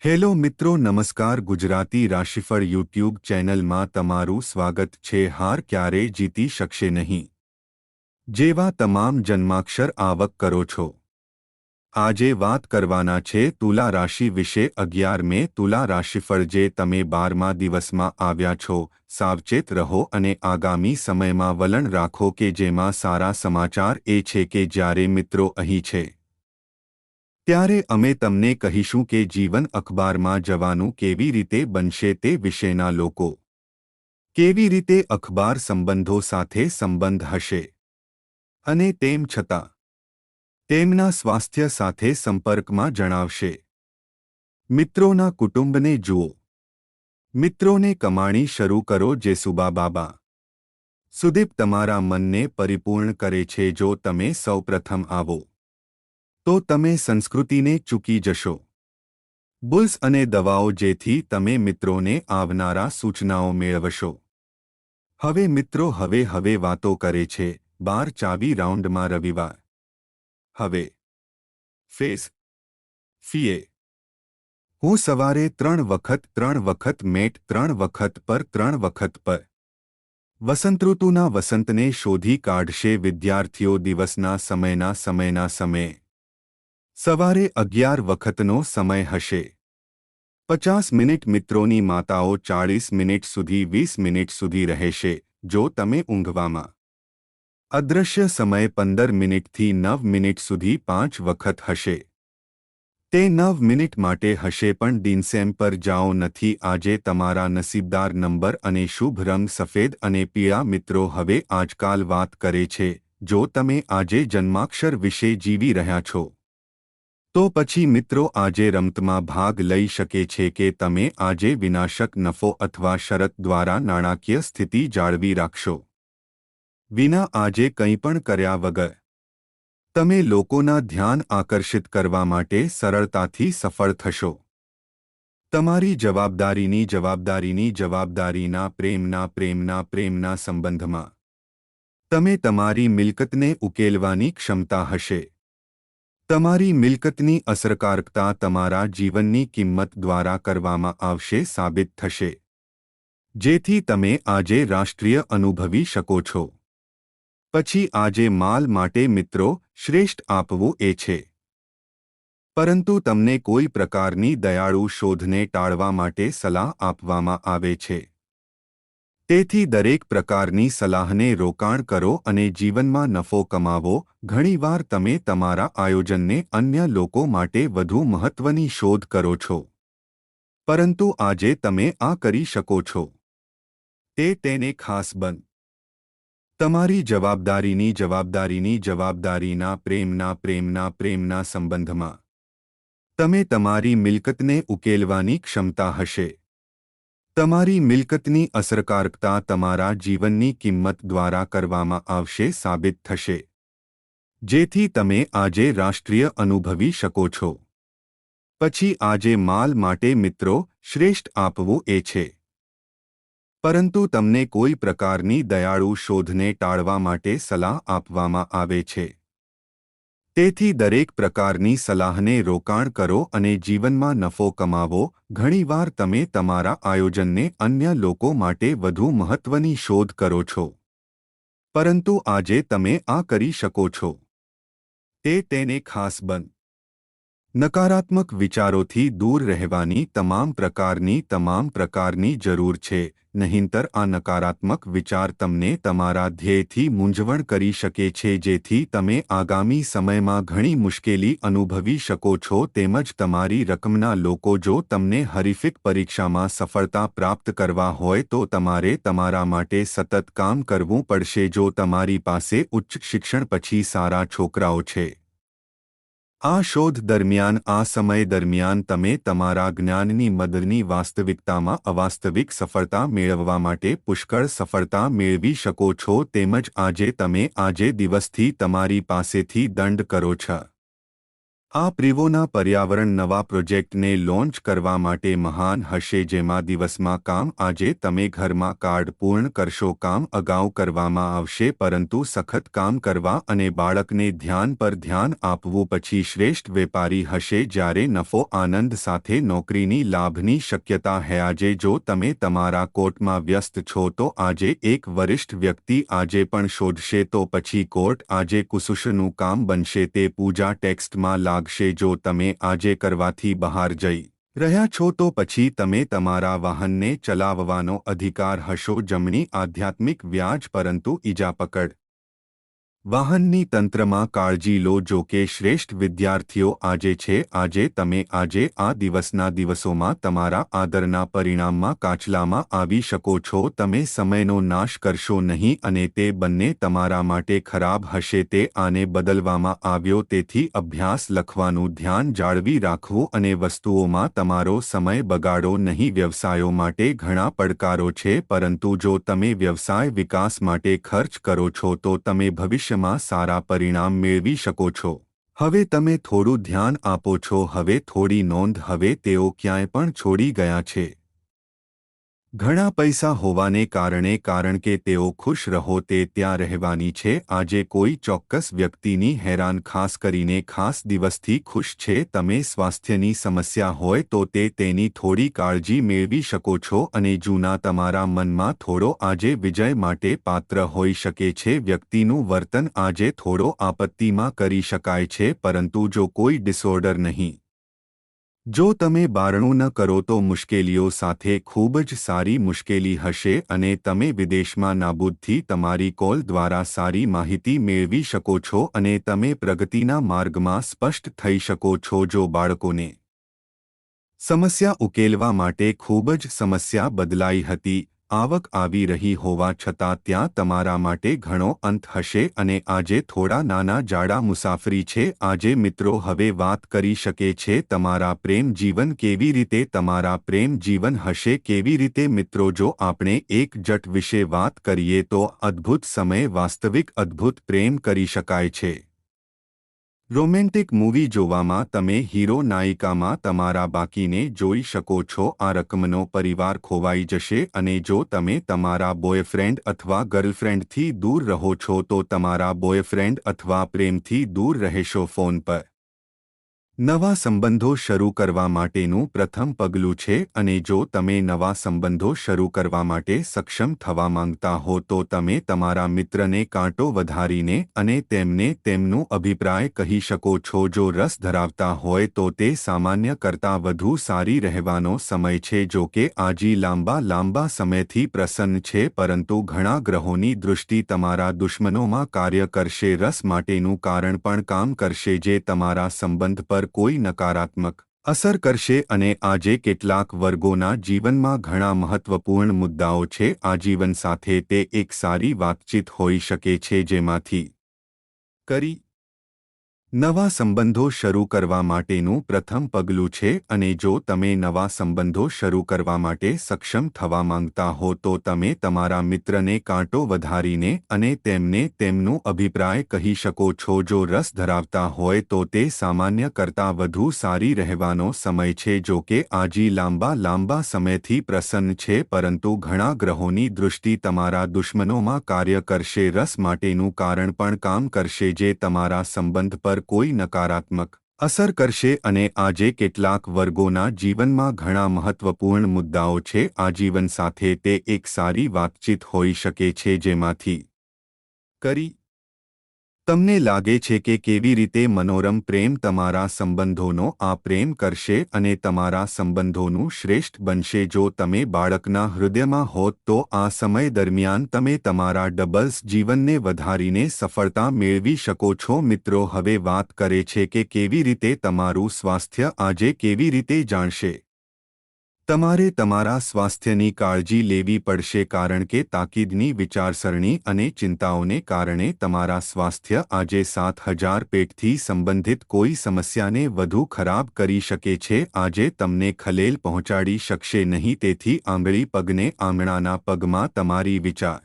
Hello મિત્રો, નમસ્કાર। ગુજરાતી રાશિફળ યુટ્યુબ ચેનલમાં તમારું સ્વાગત છે। હાર ક્યારેય જીતી શકશે નહીં જેવા તમામ જન્માક્ષર આવક કરો છો। આજે વાત કરવાના છે તુલા રાશિ વિશે। 11 મે તુલા રાશિફળ જે તમે 12મા દિવસમાં આવ્યા છો। સાવચેત રહો અને આગામી સમયમાં વલણ રાખો કે જેમાં સારા સમાચાર એ છે કે જ્યારે મિત્રો અહીં છે ત્યારે અમે તમને કહીશું કે જીવન અખબારમાં જવાનું કેવી રીતે બનશે તે વિશેના લોકો કેવી રીતે અખબાર સંબંધો સાથે સંબંધ હશે અને તેમ છતાં તેમના સ્વાસ્થ્ય સાથે સંપર્કમાં જણાવશે। મિત્રોના કુટુંબને જુઓ। મિત્રોને કમાણી શરૂ કરો। જેસુબા બાબા સુદીપ તમારા મનને પરિપૂર્ણ કરે છે। જો તમે સૌપ્રથમ આવો તો તમે સંસ્કૃતિને ચૂકી જશો। બુલ્સ અને દવાઓ જેથી તમે મિત્રોને આવનારા સૂચનાઓ મેળવશો। હવે મિત્રો હવે વાતો કરે છે 12 ચાવી રાઉન્ડમાં રવિવાર। હવે ફેસ ફીએ હું સવારે 3 વખત મેટ 3 વખત પર 3 વખત પર વસંતઋતુના વસંતને શોધી કાઢશે। વિદ્યાર્થીઓ દિવસના સમયના સમયે સવારે 11 વખતનો સમય હશે। 50 મિનિટ મિત્રોની માતાઓ 40 મિનિટ સુધી 20 મિનિટ સુધી રહેશે। જો તમે ઊંઘવામાં અદૃશ્ય સમય 15 મિનિટથી 9 મિનિટ સુધી 5 વખત હશે। તે 9 મિનિટ માટે હશે પણ ડીએનએમ પર જાઓ નથી। આજે તમારા નસીબદાર નંબર અને શુભ રંગ સફેદ અને પીળા। મિત્રો હવે આજકાલ વાત કરે છે જો તમે આજે જન્માક્ષર વિશે જીવી રહ્યા છો તો પછી મિત્રો આજે રમતમાં ભાગ લઈ શકે છે કે તમે આજે વિનાશક નફો અથવા શરત દ્વારા નાણાકીય સ્થિતિ જાળવી રાખશો। વિના આજે કંઈ પણ કર્યા વગર તમે લોકોના ધ્યાન આકર્ષિત કરવા માટે સરળતાથી સફળ થશો। તમારી જવાબદારીના પ્રેમના સંબંધમાં તમે તમારી મિલકતને ઉકેલવાની ક્ષમતા હશે। તમારી મિલકતની અસરકારકતા તમારા જીવનની કિંમત દ્વારા કરવામાં આવશે સાબિત થશે જેથી તમે આજે રાષ્ટ્રીય અનુભવી શકો છો। પછી આજે માલ માટે મિત્રો શ્રેષ્ઠ આપવું એ છે પરંતુ તમને કોઈ પ્રકારની દયાળુ શોધને ટાળવા માટે સલાહ આપવામાં આવે છે। તેથી દરેક પ્રકારની સલાહને રોકાણ કરો અને જીવનમાં નફો કમાવો। ઘણીવાર તમે તમારા આયોજનને અન્ય લોકો માટે વધુ મહત્વની શોધ કરો છો પરંતુ આજે તમે આ કરી શકો છો તેને ખાસ બન તમારી જવાબદારીના પ્રેમના સંબંધમાં તમે તમારી મિલકતને ઉકેલવાની ક્ષમતા હશે। તમારી મિલકતની અસરકારકતા તમારા જીવનની કિંમત દ્વારા કરવામાં આવશે સાબિત થશે જેથી તમે આજે રાષ્ટ્રીય અનુભવી શકો છો। પછી આજે માલ માટે મિત્રો શ્રેષ્ઠ આપવું એ છે પરંતુ તમને કોઈ પ્રકારની દયાળુ શોધને ટાળવા માટે સલાહ આપવામાં આવે છે। તેથી દરેક પ્રકારની સલાહને રોકાણ કરો અને જીવનમાં નફો કમાવો। ઘણીવાર તમે તમારા આયોજનને અન્ય લોકો માટે વધુ મહત્વની શોધ કરો છો પરંતુ આજે તમે આ કરી શકો છો તેને ખાસ બન નકારાત્મક વિચારોથી દૂર રહેવાની તમામ પ્રકારની જરૂર છે નહીંતર આ નકારાત્મક વિચાર તમને તમારા ધ્યેયથી મૂંઝવણ કરી શકે છે જેથી તમે આગામી સમયમાં ઘણી મુશ્કેલી અનુભવી શકો છો। તેમજ તમારી રકમના લોકો જો તમને હરીફિક પરીક્ષામાં સફળતા પ્રાપ્ત કરવા હોય તો તમારે તમારા માટે સતત કામ કરવું પડશે। જો તમારી પાસે ઉચ્ચ શિક્ષણ પછી સારા છોકરાઓ છે આ સમય દરમિયાન તમે તમારા જ્ઞાનની મદદની વાસ્તવિકતામાં અવાસ્તવિક સફળતા મેળવવા માટે પુષ્કળ સફળતા મેળવી શકો છો। તેમજ આજે દિવસથી તમારી પાસેથી દંડ કરો છો આ પ્રિવોના પર્યાવરણ નવા પ્રોજેક્ટને લોન્ચ કરવા માટે મહાન હશે, જેમાં દિવસમાં કામ આજે તમે ઘરમાં કાર્ડ પૂર્ણ કરશો. કામ અગાઉ કરવામાં આવશે, પરંતુ સખત કામ કરવા અને બાળકને ધ્યાન પર ધ્યાન આપવું પછી શ્રેષ્ઠ વેપારી હશે, જ્યારે નફો આનંદ સાથે નોકરીની લાભની શક્યતા હે. આજે જો તમે તમારા કોર્ટમાં વ્યસ્ત છો તો આજે એક વરિષ્ઠ વ્યક્તિ આજે પણ શોધશે, તો પછી કોર્ટ આજે કુશુશનું કામ બનશે. તે પૂજા ટેક્સ્ટમાં લાગશે. જો તમે આજે કરવાથી બહાર જઈ રહ્યા છો તો પછી તમે તમારા વાહનને ચલાવવાનો અધિકાર હશો. જમણી આધ્યાત્મિક વ્યાજ પરંતુ ઈજા પકડ વાહનની તંત્રમાં કાળજી લો. જો કે શ્રેષ્ઠ વિદ્યાર્થીઓ આજે છે. આજે તમે આજે આ દિવસના દિવસોમાં તમારા આદરના પરિણામમાં કાચલામાં આવી શકો છો. તમે સમયનો નાશ કરશો નહીં અને તે બંને તમારા માટે ખરાબ હશે. તે આને બદલવામાં આવ્યો, તેથી અભ્યાસ લખવાનું ધ્યાન જાળવી રાખવું અને વસ્તુઓમાં તમારો સમય બગાડો નહીં. વ્યવસાયો માટે ઘણા પડકારો છે, પરંતુ જો તમે વ્યવસાય વિકાસ માટે ખર્ચ કરો છો તો તમે ભવિષ્ય માં સારા પરિણામ મેળવી શકો છો. હવે તમે થોડું ધ્યાન આપો છો. હવે થોડી નોંધ. હવે તેઓ ક્યાંય પણ છોડી ગયા છે ઘણા પૈસા હોવાને કારણે, કારણ કે તેઓ ખુશ રહો તે ત્યાં રહેવાની છે. આજે કોઈ ચોક્કસ વ્યક્તિની હેરાન ખાસ કરીને ખાસ દિવસથી ખુશ છે. તમે સ્વાસ્થ્યની સમસ્યા હોય તો તેની થોડી કાળજી મેળવી શકો છો અને જૂના તમારા મનમાં થોડો આજે વિજય માટે પાત્ર હોઈ શકે છે. વ્યક્તિનું વર્તન આજે થોડો આપત્તિમાં કરી શકાય છે, પરંતુ જો કોઈ ડિસઓર્ડર નહીં. જો તમે બારણું ન કરો તો મુશ્કેલીઓ સાથે ખૂબ જ સારી મુશ્કેલી હશે અને તમે વિદેશમાં નાબૂદથી તમારી કોલ દ્વારા સારી માહિતી મેળવી શકો છો અને તમે પ્રગતિના માર્ગમાં સ્પષ્ટ થઈ શકો છો. જો બાળકોને સમસ્યા ઉકેલવા માટે ખૂબ જ સમસ્યા બદલાઈ હતી, આવક આવી રહી હોવા છતાં ત્યાં તમારા માટે ઘણો અંત હશે અને આજે થોડા નાના જાડા મુસાફરી છે. આજે મિત્રો હવે વાત કરી શકે છે તમારા પ્રેમ જીવન કેવી રીતે તમારા પ્રેમ જીવન હશે કેવી રીતે. મિત્રો જો આપણે એક જટ વિશે વાત કરીએ તો અદ્ભુત સમય વાસ્તવિક અદ્ભુત પ્રેમ કરી શકાય છે. રોમેન્ટિક મૂવી જોવામાં તમે હીરો નાયિકામાં તમારા બાકીને જોઈ શકો છો. આ રકમનો પરિવાર ખોવાઈ જશે અને જો તમે તમારા બોયફ્રેન્ડ અથવા ગર્લફ્રેન્ડથી દૂર રહો છો તો તમારા બોયફ્રેન્ડ અથવા પ્રેમથી દૂર રહેશો. ફોન પર નવા સંબંધો શરૂ કરવા માટેનું પ્રથમ પગલું છે અને જો તમે નવા સંબંધો શરૂ કરવા માટે સક્ષમ થવા માંગતા હો તો તમે તમારા મિત્રને કાંટો વધારીને અને તેમને તેમનું અભિપ્રાય કહી શકો છો. જો રસ ધરાવતા હોય તો તે સામાન્ય કરતાં વધુ સારી રહેવાનો સમય છે. જો કે આજી લાંબા સમયથી પ્રસન્ન છે, પરંતુ ઘણા ગ્રહોની દૃષ્ટિ તમારા દુશ્મનોમાં કાર્ય કરશે. રસ માટેનું કારણ પણ કામ કરશે જે તમારા સંબંધ પર કોઈ નકારાત્મક અસર કરશે અને આજે કેટલાક વર્ગોના જીવનમાં ઘણા મહત્વપૂર્ણ મુદ્દાઓ છે. આજીવન સાથે તે એક સારી વાતચીત હોઈ શકે છે જેમાંથી કરી નવા સંબંધો શરૂ કરવા માટેનું પ્રથમ પગલું છે અને જો તમે નવા સંબંધો શરૂ કરવા માટે સક્ષમ થવા માંગતા હો તો તમે તમારા મિત્રને કાંટો વધારીને અને તેમને તેમનું અભિપ્રાય કહી શકો છો. જો રસ ધરાવતા હોય તો તે સામાન્ય કરતાં વધુ સારી રહેવાનો સમય છે. જો કે આજી લાંબા સમયથી પ્રસન્ન છે, પરંતુ ઘણા ગ્રહોની દૃષ્ટિ તમારા દુશ્મનોમાં કાર્ય કરશે. રસ માટેનું કારણ પણ કામ કરશે જે તમારા સંબંધ પર કોઈ નકારાત્મક અસર કરશે અને આજે કેટલાક વર્ગોના જીવનમાં ઘણા મહત્વપૂર્ણ મુદ્દાઓ છે. આજીવન સાથે તે એક સારી વાતચીત હોઈ શકે છે જેમાંથી કરી તમને લાગે છે કે કેવી રીતે મનોરમ પ્રેમ તમારા સંબંધોનો આ પ્રેમ કરશે અને તમારા સંબંધોનું શ્રેષ્ઠ બનશે. જો તમે બાળકના હૃદયમાં હોત તો આ સમય દરમિયાન તમે તમારા ડબલ્સ જીવનને વધારીને સફળતા મેળવી શકો છો. મિત્રો હવે વાત કરે છે કે કેવી રીતે તમારું સ્વાસ્થ્ય આજે કેવી રીતે જાણશે. તમારે તમારા સ્વાસ્થ્યની કાળજી લેવી પડશે કારણ કે તાકીદની વિચારસરણી અને ચિંતાઓને કારણે તમારા સ્વાસ્થ્ય આજે 7000 પેટથી સંબંધિત કોઈ સમસ્યાને વધુ ખરાબ કરી શકે છે. આજે તમને ખલેલ પહોંચાડી શકશે નહીં. તેથી આંગળી પગને આંગણાના પગમાં તમારી વિચાર